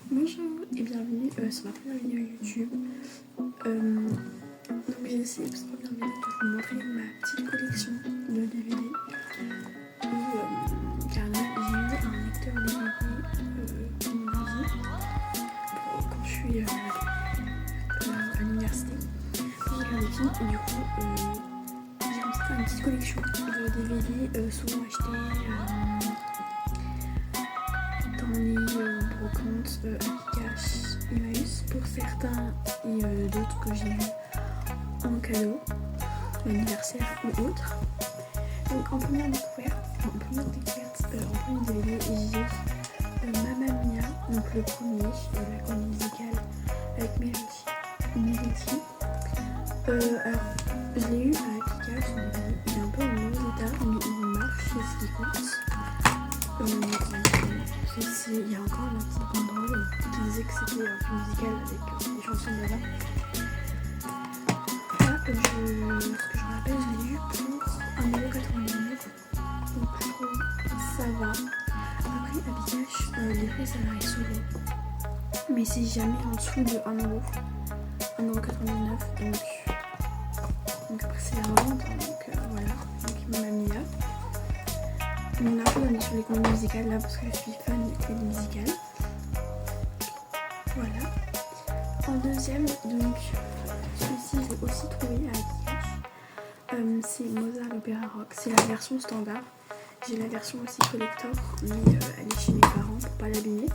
Bonjour et bienvenue sur ma première vidéo YouTube. Donc j'ai essayé pour cette première vidéo de vous montrer ma petite collection de DVD. Car là j'ai eu un lecteur DVD pour mon ordi quand je suis à l'université. J'ai regardé des films et du coup j'ai commencé à faire une petite collection de DVD souvent achetés dans les brocantes Cash, Emmaüs pour certains et d'autres que j'ai eu en cadeau, anniversaire ou autre. Donc en première découverte, en premier DVD, j'ai Mamma Mia, donc le premier, la comédie musicale avec Melody. Alors je l'ai eu à Pika, son DVD, il est un peu en mauvais état, mais il marche, c'est ce qui compte. Il y a encore la petite banderole qui disait que c'était un film musical avec des chansons de là. Là, ce que je me rappelle, je l'ai eu pour 1,99€. Donc je trouve ça va. Après, à Pikachu, les prix ça varie souvent. Mais c'est jamais en dessous de 1€, 1,99€. Donc après, c'est la vente. Donc voilà. Donc Mamma Mia. Donc là, on est sur les comédies musicales là parce que je suis fan des comédies musicales. Voilà. En deuxième, donc celui-ci je l'ai aussi trouvé à Pikachu. C'est Mozart l'opéra rock. C'est la version standard. J'ai la version aussi collector, mais elle est chez mes parents pour pas l'abîmer.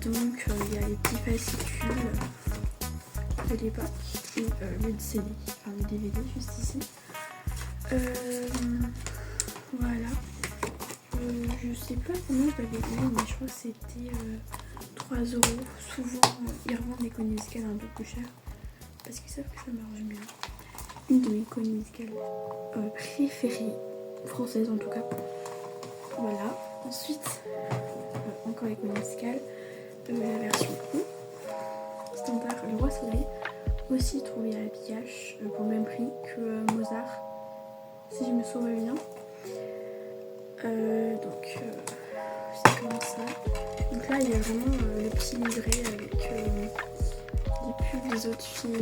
Donc il y a les petits fascicules de l'époque et le CD, enfin le DVD juste ici. Voilà. Je sais pas combien je l'avais eu, mais je crois que c'était 3€. Souvent, ils revendent les comédies musicales un peu plus cher parce qu'ils savent que ça marche bien. Une de mes comédies musicales préférées, françaises en tout cas. Voilà. Ensuite, encore les comédies musicales, la version standard, Le Roi Soleil, aussi trouvé à la Pikachu pour le même prix que Mozart, si je me souviens bien. Donc c'est comme ça. Donc là il y a vraiment le petit livret avec les pubs des autres films,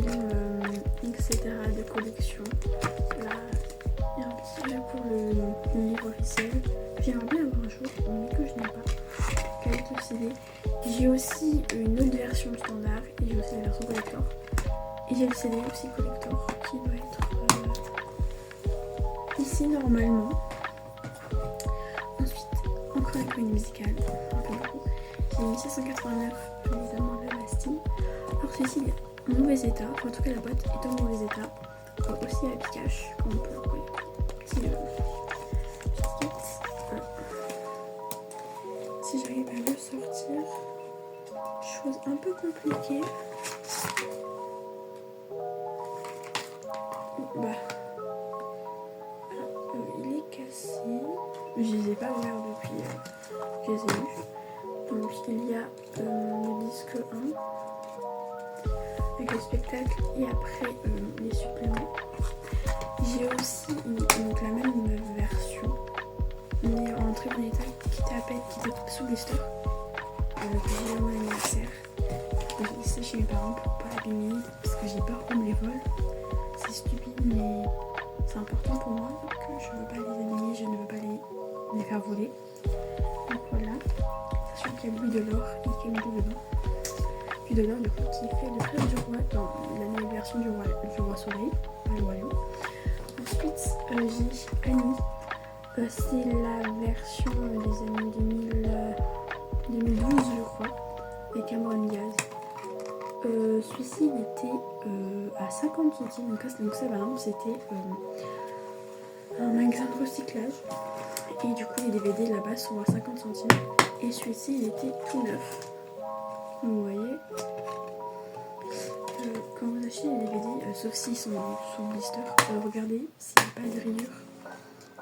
etc. de collection. Là il y a un petit livre pour le livre officiel. J'aimerais bien avoir un jour, mais que je n'ai pas. Qualité CD. J'ai aussi une autre version standard et j'ai aussi la version collector. Et j'ai le CD aussi collector qui doit être ici normalement. Encore une comédie musicale, un peu beaucoup. J'ai 1689, Les Amants de la Bastille. Alors celui-ci il est en mauvais état, enfin, en tout cas la boîte est en mauvais état. Aussi à Pikachu, comme on peut le reconnaître. Petit si j'arrive à le sortir, chose un peu compliquée. Il est cassé. Je les ai pas ouverts depuis. Je les ai eus. Donc il y a le disque 1 avec le spectacle et après les suppléments. J'ai aussi donc la même version, mais en très bon état, qui était sous blister. Que j'ai eu à mon anniversaire. J'ai laissé chez mes parents pour pas l'abîmer parce que j'ai peur qu'on me les vole. C'est stupide, mais c'est important pour moi. Donc je veux pas les abîmer, je ne veux pas les faire voler. Donc voilà. Sachant qu'il y a Louis Delors et Camille dedans. Louis Delors du coup qui fait le frère du roi dans la nouvelle version du roi Soleil, le roi Lion. Ensuite j'ai Annie. C'est la version des années 2012 je crois, avec Cameron Diaz. Celui-ci il était à 50 centimes, donc ça par exemple c'était un magasin de recyclage. Et du coup les DVD là-bas sont à 50 centimes. Et celui-ci il était tout neuf. Vous voyez, quand vous achetez les DVD, sauf s'ils sont sous blister, regardez s'il n'y a pas de rayures,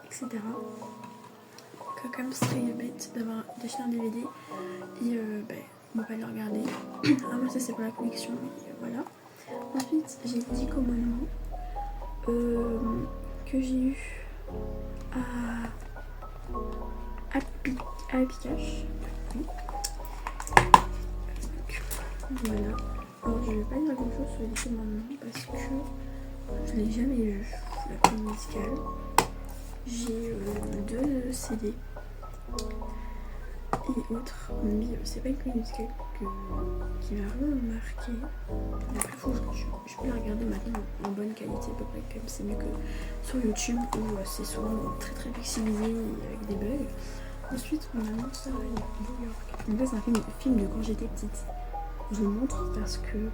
etc. Comme ce serait bête d'acheter un DVD et on va pas le regarder. Ah moi ça c'est pour la collection, mais voilà. Ensuite j'ai 10 commandements que j'ai eu à Pikachu. Voilà. Alors je vais pas dire grand chose sur les films maintenant parce que je l'ai jamais vu, la comédie musicale. J'ai 2 CD et autres, mais c'est pas une comédie musicale qui m'a vraiment marqué. Après je peux la regarder maintenant en bonne qualité à peu près, comme c'est mieux que sur YouTube où c'est souvent très très pixelisé avec des bugs. Ensuite on annonce ça à New York. Donc là c'est un film de quand j'étais petite. Je vous le montre parce que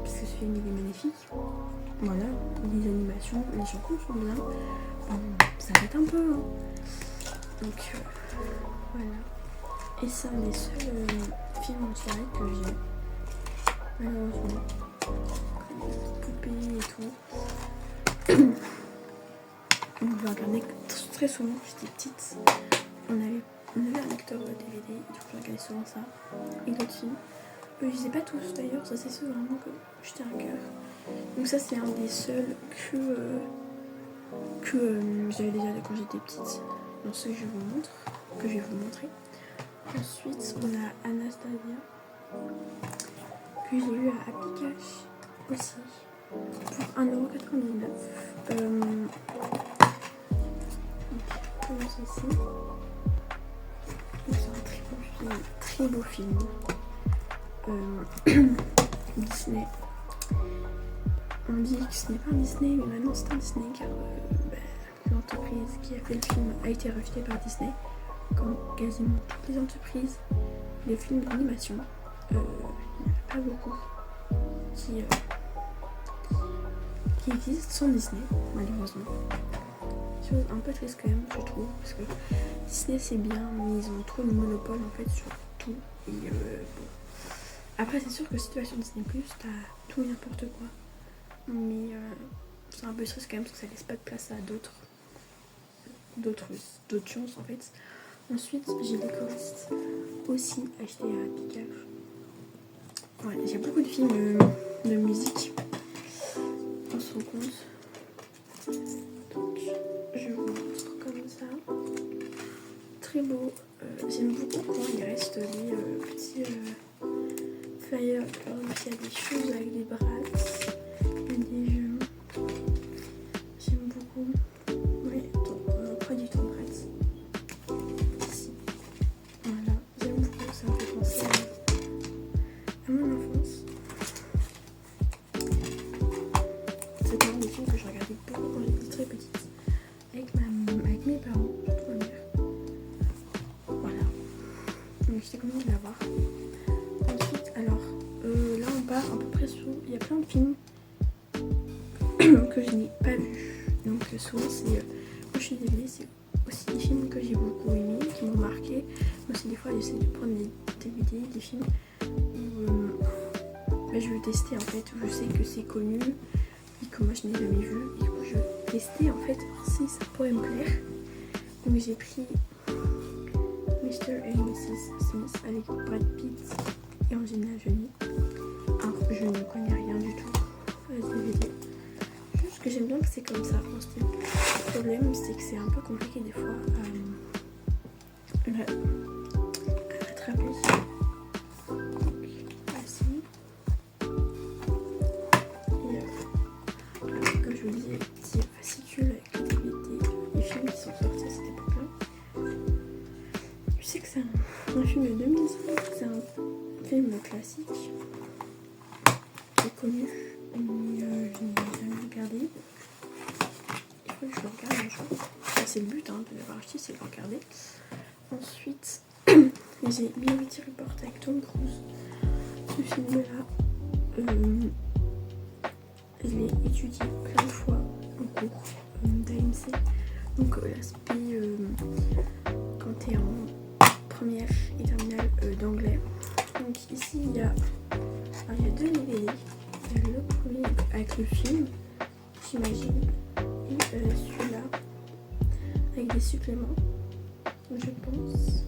ce film il est magnifique. Voilà, les animations, les chansons sont bien. Ça date un peu. Hein. Donc voilà. Et c'est un des seuls films en soirée que j'ai. Malheureusement. Poupées et tout. On le regardait très souvent quand j'étais petite. On avait un lecteur DVD, et du coup je regardais souvent ça. Et d'autres films. Je les ai pas tous d'ailleurs, ça c'est ceux vraiment que je tiens à cœur. Donc ça c'est un des seuls que j'avais déjà quand j'étais petite. Donc ceux que je vais vous montrer. Ensuite on a Anastasia que j'ai eu à Happy Cash aussi pour 1,99€. Comme ceci. Donc c'est un très beau film. Disney. On dit que ce n'est pas un Disney, mais maintenant c'est un Disney car l'entreprise qui a fait le film a été rachetée par Disney. Comme quasiment toutes les entreprises, les films d'animation, il n'y en a pas beaucoup qui existent sans Disney, malheureusement. Chose un peu triste quand même, je trouve, parce que Disney c'est bien, mais ils ont trop le monopole en fait sur tout. Et bon. Après c'est sûr que situation Disney+, t'as tout et n'importe quoi. Mais c'est un peu stress quand même parce que ça laisse pas de place à d'autres choses en fait. Ensuite j'ai des choristes aussi achetés à Picard. Voilà, j'ai beaucoup de films de musique. On se rend compte. Donc je vous montre comme ça. Très beau. J'aime beaucoup quand il reste des petits flyers. Alors il y a des choses avec des brasses. Des jeux. J'aime beaucoup. Oui, pas du tout en fait. Ici. Voilà, j'aime beaucoup. Ça me fait penser à mon enfance. C'est un des films que je regardais beaucoup quand j'étais très petite. Avec mes parents, surtout ma mère. Voilà. Donc j'étais contente de l'avoir. Ensuite, alors, là on part à peu près sur. Il y a plein de films que je n'ai pas vu. Donc souvent c'est quand je suis DVD, c'est aussi des films que j'ai beaucoup aimés, qui m'ont marqué. Moi aussi des fois j'essaie de prendre des DVD, des films où je veux tester en fait, où je sais que c'est connu et que moi je n'ai jamais vu. Et du coup je veux tester en fait si ça pourrait me plaire. Donc j'ai pris Mr. et Mrs. Smith avec Brad Pitt et Angelina Jolie. Alors je ne connais rien du tout à ce DVD. Ce que j'aime bien que c'est comme ça en style. Le problème c'est que c'est un peu compliqué des fois à rattraper. Voici. Et comme je vous disais, petit fascicule avec les DVD, les films qui sont sortis à cette époque-là. Je sais que c'est un film de 2005, c'est un film classique qui est connu. Mais je n'ai jamais regardé. Il faut que je le regarde un jour. Enfin, c'est le but de l'avoir acheté, c'est de le regarder. Ensuite, j'ai Minority Report avec Tom Cruise. Ce film-là, je l'ai étudié plein de fois en cours d'AMC. Donc l'aspect quand tu es en première et terminale d'anglais. Donc ici, il y a 2 DVD. Le premier avec le film, j'imagine, et celui-là avec des suppléments, je pense.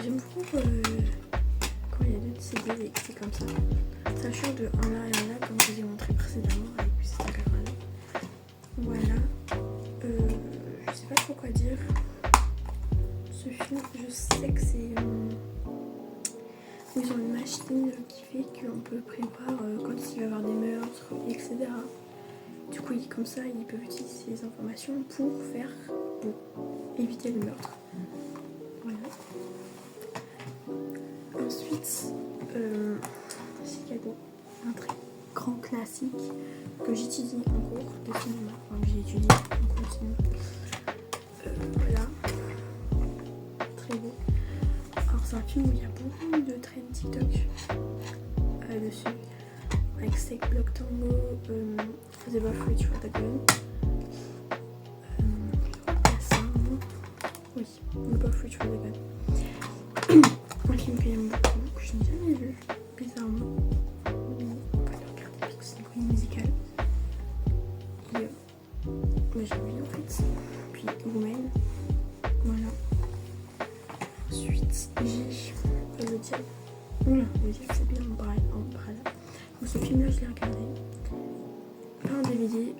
J'aime beaucoup quand il y a 2 CD et que c'est comme ça. Ça change de un là et un là, comme je vous ai montré précédemment avec cette caméra-là. Voilà. Je sais pas trop quoi dire. Ce film, je sais que c'est Ils ont une machine qui fait qu'on peut prévoir quand il va y avoir des meurtres, etc. Du coup, comme ça, ils peuvent utiliser ces informations pour éviter le meurtre. Voilà. Ensuite, c'est cadeau. Un très grand classique que j'étudie en cours de cinéma. Enfin, que j'ai étudié en cours de cinéma. Voilà. Très beau. Alors, c'est un film où il y a beaucoup de trends TikTok dessus. Avec Steak Block Tango, The Buff Rich for the Gun. Oui, The Buff Rich for the Gun. Un film que j'aime beaucoup, que je n'ai jamais vu, bizarrement. Mais on va le regarder parce que c'est une comédie musicale. Et j'ai vu en fait. Puis Woman. Voilà. Ensuite, j'ai Le Diable. Oula, Le Diable, c'est bien en bras là. Donc, ce film-là, je l'ai regardé. Pas en DVD,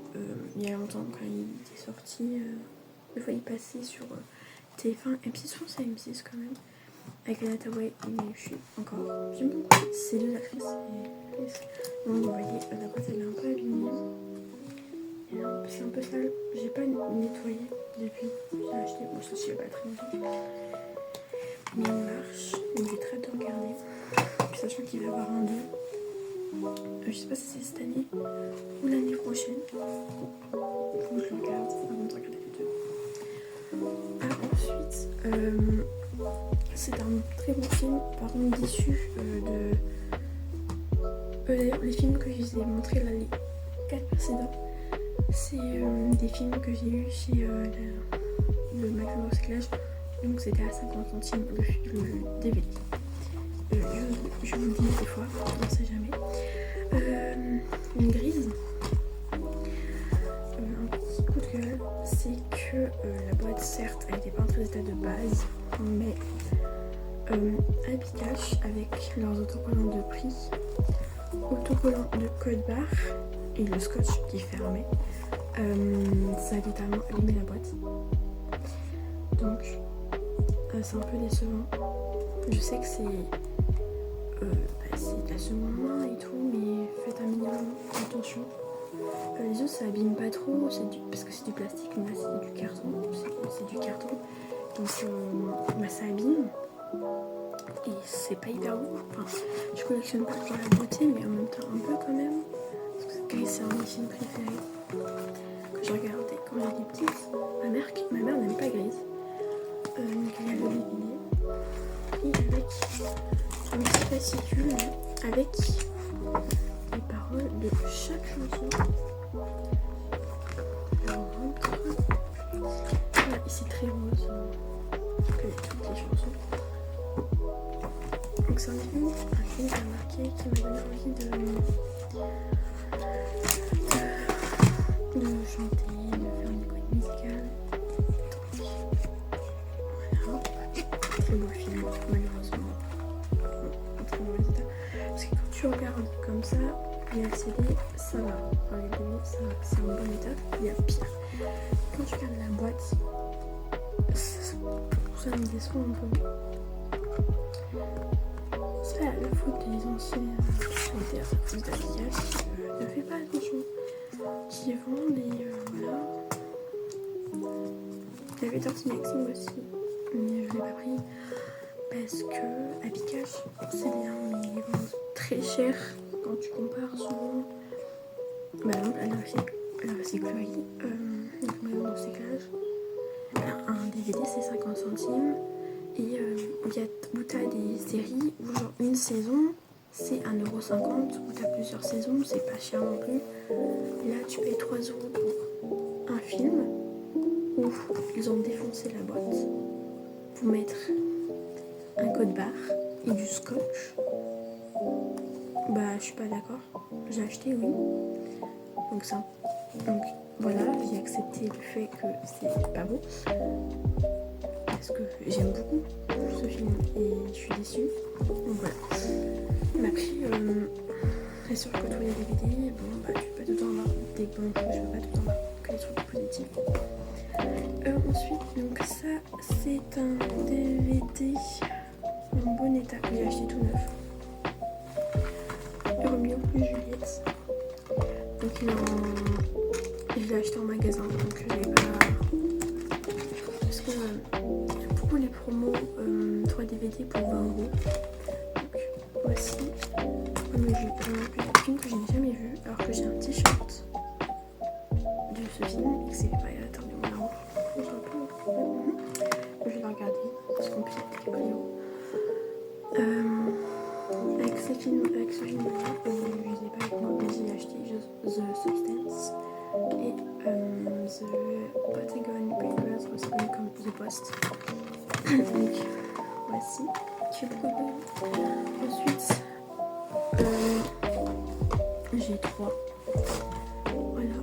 il y a longtemps, quand il était sorti. Des fois, il passait sur TF1, M6, je pense à M6 quand même. Avec Anna Thaoué, mais j'aime beaucoup ces deux actrices. Donc vous voyez, la boîte elle est un peu abîmée. C'est un peu sale. J'ai pas nettoyé depuis. J'ai acheté, bon ça c'est pas très longtemps. Mais il marche, donc j'ai très hâte de regarder. Puis sachant qu'il va y avoir un 2. Je sais pas si c'est cette année ou l'année prochaine. Faut que je le regarde avant de regarder les deux. Ensuite, c'est un très bon film, par contre déçu d'ailleurs les films que je vous ai montrés là, les 4 précédents, c'est des films que j'ai eu chez le magasin de recyclage, donc c'était à 50 centimes le DVD. Je vous le dis des fois, on ne sait jamais. Une grise. Un petit coup de gueule, c'est que la boîte certes elle n'était pas en très état de base, mais Habicash avec leurs autocollants de prix, autocollants de code barre et le scotch qui fermait, ça a littéralement allumé la boîte. Donc c'est un peu décevant. Je sais que c'est de la seconde main et tout, mais faites un minimum attention. Les autres ça abîme pas trop, parce que c'est du plastique, mais là c'est du carton, c'est du carton, donc ça abîme. Et c'est pas hyper beau. Enfin, je collectionne pas pour la beauté, mais en même temps un peu quand même. Parce que Gris, c'est un de mes films préférés que je regardais quand j'étais petite. Ma mère n'aime pas Grise. Donc elle a le DVD. Et avec un petit fascicule avec les paroles de chaque chanson. Alors, voilà, et c'est très rose. Toutes les chansons. Donc c'est un film qui m'a marqué, qui m'a donné envie de chanter, de faire une comédie musicale. Donc voilà, très beau film, malheureusement. En très mauvais état. Parce que quand tu regardes comme ça, les LCD, ça va. Enfin, les DVD, ça va, c'est en bon état. Il y a pire. Quand tu regardes la boîte, ça me déçoit un peu. C'est la faute des anciens artistes d'Habicash qui ne fait pas attention, qui vendent et voilà. Il y avait Dirty Dancing aussi, mais je ne l'ai pas pris parce que Habicash c'est bien, mais ils vendent très cher quand tu compares souvent. Par exemple, la recyclerie, donc magasin de recyclage, un DVD c'est 50 centimes. Et où t'as des séries où genre une saison c'est 1,50€, où t'as plusieurs saisons, c'est pas cher non plus. Et là tu payes 3€ pour un film où ils ont défoncé la boîte pour mettre un code barre et du scotch. Bah je suis pas d'accord. J'ai acheté oui. Donc voilà, j'ai accepté le fait que c'est pas beau. Parce que j'aime beaucoup ce film et je suis déçue. Donc voilà. Il m'a pris très sûr que tous les DVD, bon bah tu peux pas tout en avoir des bons trucs, je peux pas tout en avoir que les trucs positifs. Ensuite, donc ça c'est un DVD en bon état que j'ai acheté tout neuf. 3 DVD pour 20 €. Donc voici. Mais j'ai un film que je n'ai jamais vu alors que j'ai un t-shirt de ce film et que c'est pas attendez-moi là. Je vais le regarder parce qu'on peut être brillant. Avec ce film là, je ne les ai pas avec moi, mais j'ai acheté The Substance et The Pentagon Papers, aussi connu comme The Post. Donc voici, j'ai beaucoup de. Ensuite, j'ai 3. Voilà.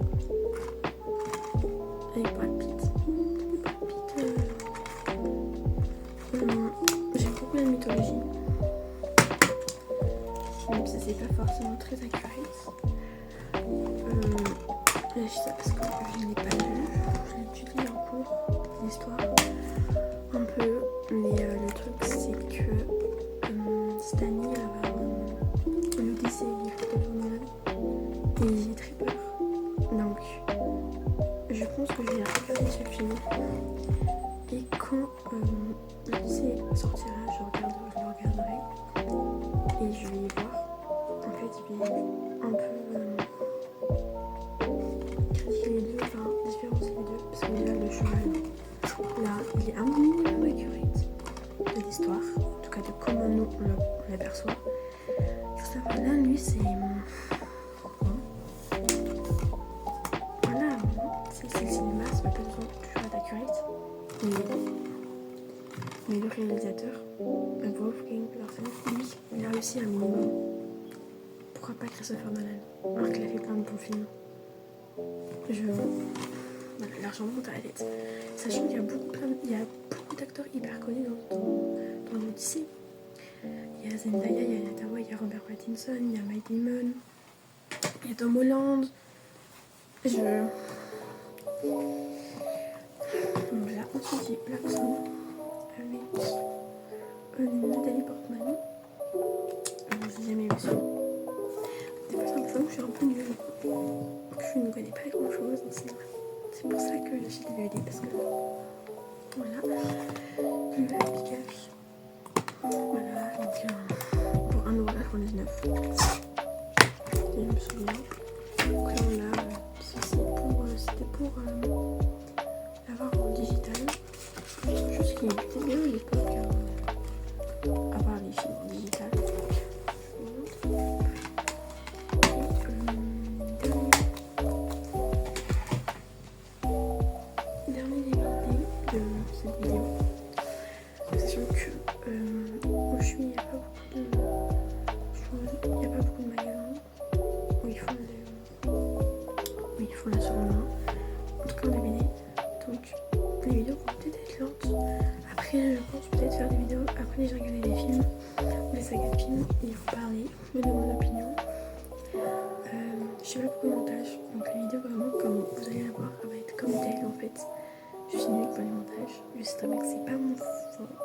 Avec Brad Pitt. J'aime beaucoup la mythologie. Même si c'est pas forcément très accurate. J'ai acheté ça parce que je ne l'ai pas lu. Je l'ai étudié en cours d'histoire. Un peu. Mais le truc c'est que cette année il va avoir l'Odyssée du Christopher Nolan. Et j'ai très peur. Donc je pense que je vais regarder ce film. Et quand l'Odyssée sortira, je le regarderai. Et je vais voir. En fait, il vais un peu critiquer les deux, enfin différencier les deux. Parce que déjà, le cheval, là, il est un minimum accurate de l'histoire. En tout cas, de comment nous, on l'aperçoit. Christopher Nolan, lui, c'est. Voilà, c'est le cinéma, c'est pas besoin toujours d'être accurate. Mais le réalisateur, Wolfgang Petersen, lui, il a réussi un minimum. Pourquoi pas Christopher Nolan, alors qu'il a fait plein de bons films. Voilà, l'argent monte à la tête. Sachant qu'il y a beaucoup d'acteurs hyper connus dans l'Odyssée. Il y a Zendaya, il y a Natawa, il y a Robert Pattinson, il y a Matt Damon, il y a Tom Holland. Voilà, ensuite j'ai Black Swan avec Nathalie Portman. Je n'ai jamais vu ça. Des fois, j'ai l'impression que je suis un peu nulle. Que je ne connais pas grand chose en cinéma. C'est pour ça que j'achète des DVD parce que. Voilà. Le Pikachu. Voilà, donc pour 1,99€. Je me souviens. Après, on a c'était pour l'avoir en digital. Juste qu'il était bien à l'époque. Avoir les films en digital. Dernier DVD de cette vidéo. Sachant que où je suis, il n'y a pas beaucoup de choses, il n'y a pas beaucoup de magasins où ils font la seconde main. En tout cas en DVD. Donc les vidéos vont peut-être être lentes. Après je pense peut-être faire des vidéos après j'ai regardé des films ou les sagas de films et vous parler, me donner mon opinion. Je fais pas beaucoup de montage, donc la vidéo vraiment comme vous allez la voir, elle va être comme telle en fait. Je suis nulle pour les montages, je sais très bien que c'est pas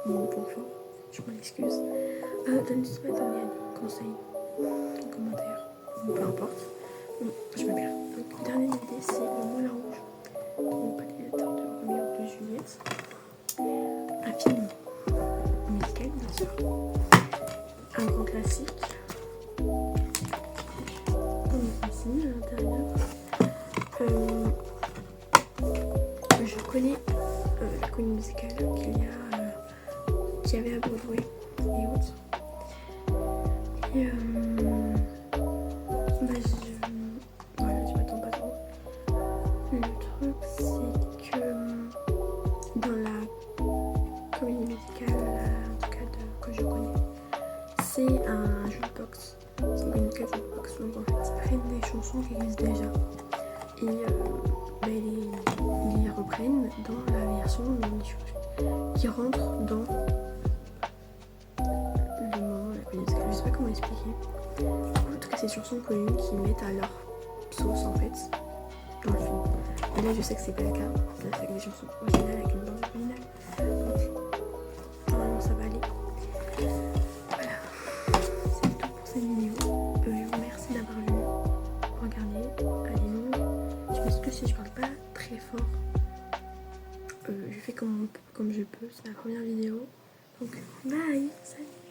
mon point fort, je m'en excuse. N'hésitez pas à donner un conseil, un commentaire, ou peu importe. Bon, je me perds. Donc le dernier DVD c'est Le Moulin Rouge, donc Palliateur de Roméo de Juliette. Un film musical bien sûr. Un grand classique. Ici à l'intérieur. Je connais la comédie musicale qu'il y avait à Broadway et autres. Et voilà, je m'attends pas trop. Le truc c'est que dans la comédie musicale, en tout cas que je connais, c'est un jukebox. C'est une jukebox, donc en fait ils prennent des chansons qui existent déjà et ils les reprennent dans la version qui rentre dans le moment de la comédie musicale. Je sais pas comment expliquer. En tout cas c'est des chansons connues qui mettent à leur sauce en fait dans le film. Et là je sais que c'est pas le cas. Là c'est avec des chansons originales avec une bande originale. Donc normalement ça va aller. Voilà. C'est tout pour cette vidéo. Je vous remercie d'avoir vu. Regardez, elle est longue. Je m'excuse si je parle pas très fort. Je fais comme je peux. C'est ma première vidéo. Donc bye, salut.